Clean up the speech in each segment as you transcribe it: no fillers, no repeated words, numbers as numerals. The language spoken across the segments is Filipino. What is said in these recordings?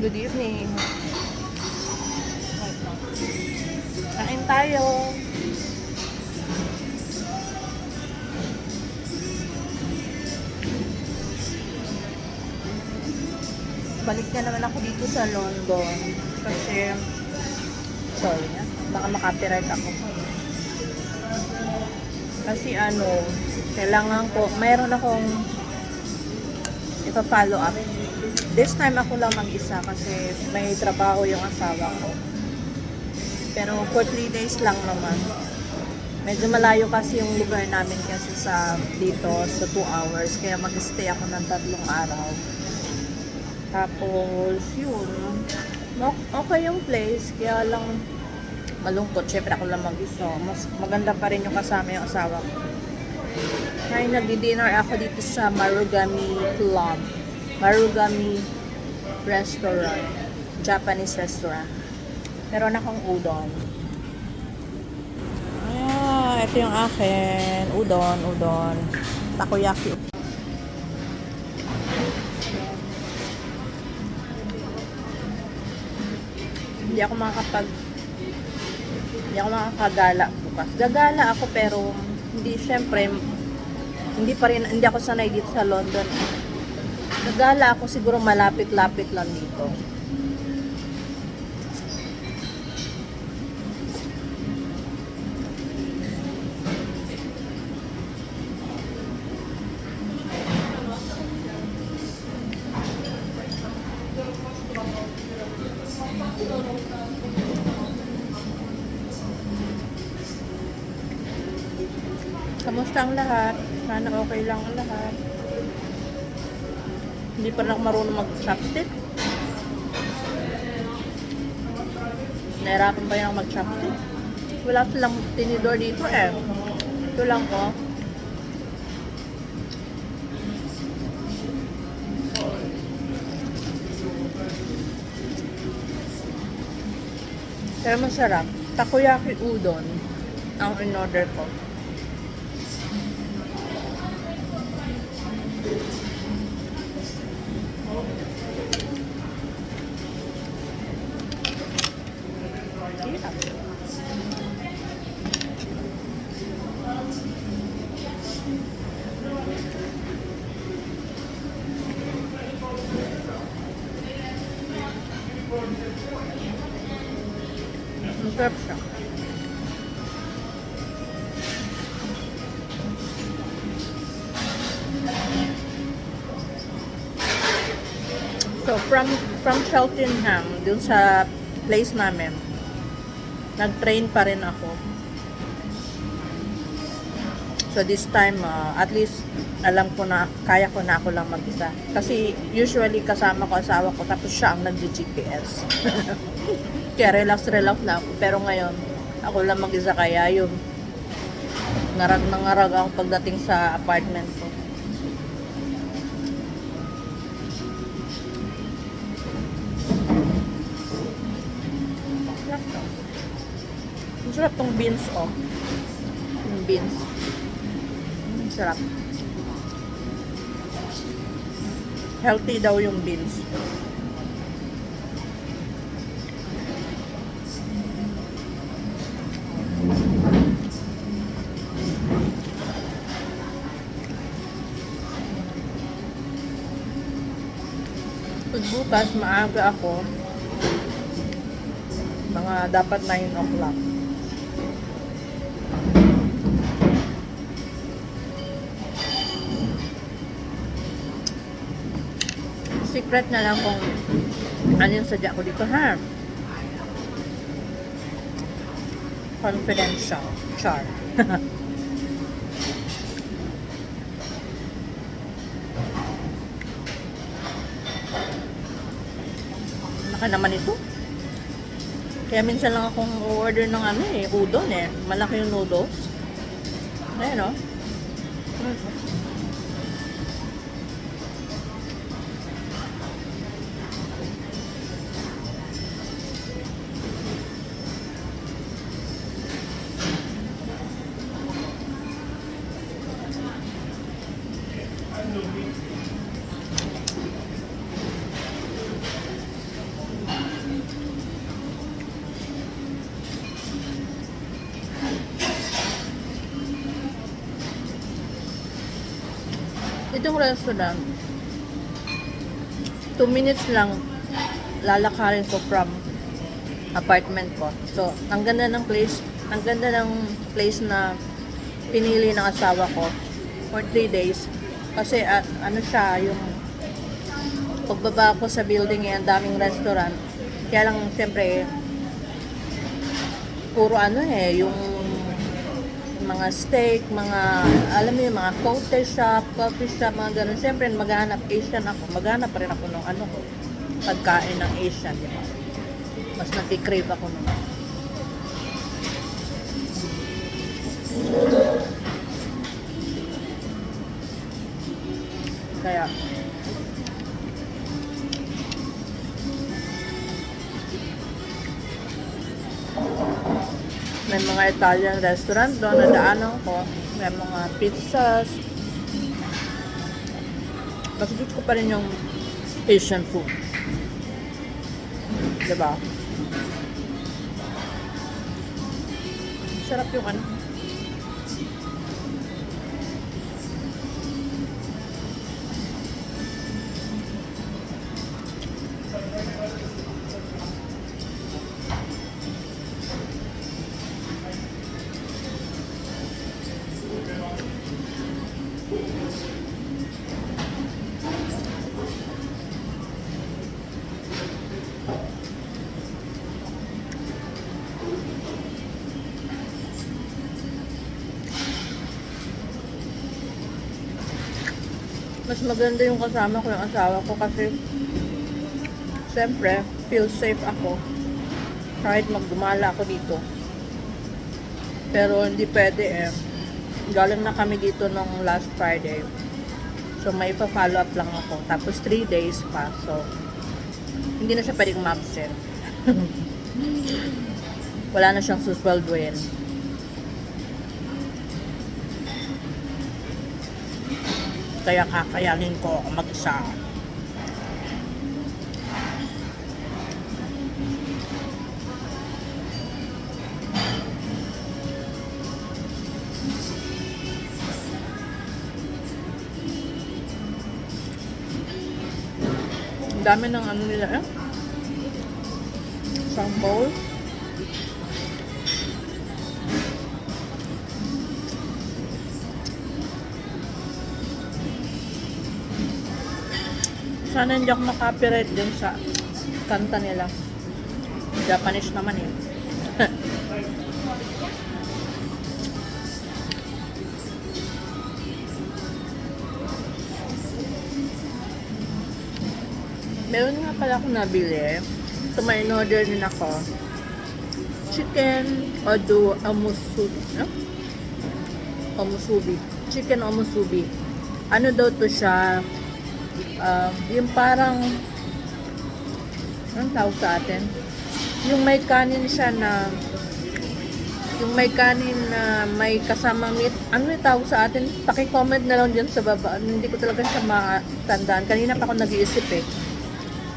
Good evening. Kain tayo. Balik na naman ako dito sa London. Kasi, sorry na, baka makapiright ako. Kasi kailangan ko, mayroon akong ipa-follow up. This time ako lang mag-isa kasi may trabaho yung asawa ko. Pero for 3 days lang naman. Medyo malayo kasi yung lugar namin kasi sa dito sa 2 hours. Kaya mag-stay ako ng 3 araw. Tapos yun. Okay yung place. Kaya lang malungkot. Siyempre ako lang mag-isa. Mas maganda pa rin yung kasama yung asawa ko. Kaya nag-dinner ako dito sa Marugame Club. Marugame Restaurant. Japanese restaurant. Meron akong udon. Ito yung akin. Udon. Takoyaki. Hindi ako makakagala bukas. Gagala ako pero hindi, syempre hindi ako sanay dito sa London. Gagala ako siguro malapit-lapit lang dito. Kamusta ang lahat? Sana okay lang ang lahat. Hindi pa rin ako marunong mag-chopstick. Nahirapan ba yung mag-chopstick? Wala silang tinidor dito eh. Ito lang ko. Pero masarap. Takoyaki udon ang in-order ko. Masarap siya. So, from Cheltenham, dun sa place namin, nag-train pa rin ako. So, this time, at least, alam ko na, kaya ko na ako lang mag-isa. Kasi, usually, kasama ko, asawa ko, tapos siya ang nag-GPS. Kaya, relax lang ako. Pero ngayon, ako lang mag-isa, kaya yung ngarag ako pagdating sa apartment ko. Masarap tong beans, oh. Yung beans. Sarap. Healthy daw yung beans. Bukas, maaga ako. Mga dapat 9 o'clock. Secret na lang kung ano yung sadya ko dito, ha? Confidential. Char. Laki naman ito. Kaya minsan lang akong order ng udon eh. Malaki yung noodles. Ayan, oh. Itong restaurant, 2 minutes lang lalakarin ko from apartment ko. So, ang ganda ng place, na pinili ng asawa ko for 3 days. Kasi ano siya, yung pagbaba ko sa building ang daming restaurant. Kaya lang, siyempre, puro yung mga steak, alam mo yung mga coffee shop, mga ganun. Siyempre, maghahanap Asian ako. Maghahanap pa rin ako ng pagkain ng Asian, di ba? Mas nag-crave ako nun. Kaya, may mga Italian restaurant doon na daanan ko. May mga pizzas. Mas gusto ko pa rin yung Asian food. Diba? Sarap yung mas maganda yung kasama ko, yung asawa ko, kasi siyempre feel safe ako kahit magdumala ako dito. Pero hindi pwede galing na kami dito nung last Friday, so may pa-follow up lang ako, tapos 3 days pa, so hindi na siya pwedeng ma-absent. Wala na siyang susweldoin. Kaya kakayanin ko ako mag-isa. Ang dami ng nila isang bowl. Sana hindi ako makapiright din sa kanta nila. Japanese naman Meron nga pala akong nabili. So, may in-order din ako. Chicken omusubi. Chicken omusubi. Ano daw to siya? Yung parang anong tawag sa atin? Yung may kanin siya na may kasamang meat. Ano yung tawag sa atin? Paki-comment na lang dyan sa baba. Hindi ko talaga siya matandaan. Kanina pa ako nag-iisip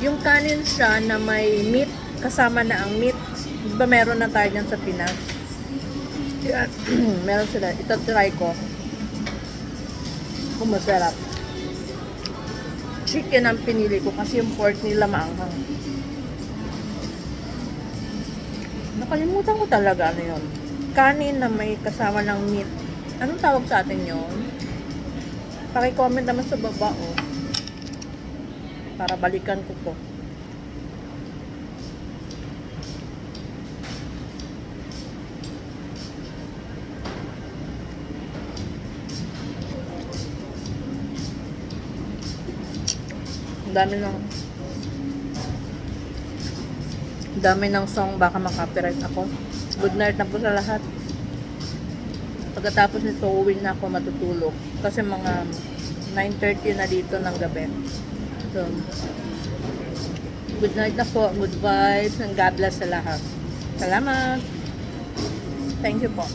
Yung kanin siya na may meat, kasama na ang meat. Diba meron na tayo dyan sa Pinas? Meron sila. Ito try ko. Masarap. Chicken ang pinili ko kasi yung pork nila maanghang. Nakalimutan ko talaga ano yun. Kanin na may kasama ng meat. Anong tawag sa atin yun? Paki-comment naman sa baba para balikan ko po. Dami ng song, baka makapiright ako. Good night na po sa lahat. Pagkatapos nito, uwi na ako matutulog. Kasi mga 9:30 na dito ng gabi. So, good night na po. Good vibes and God bless sa lahat. Salamat. Thank you po.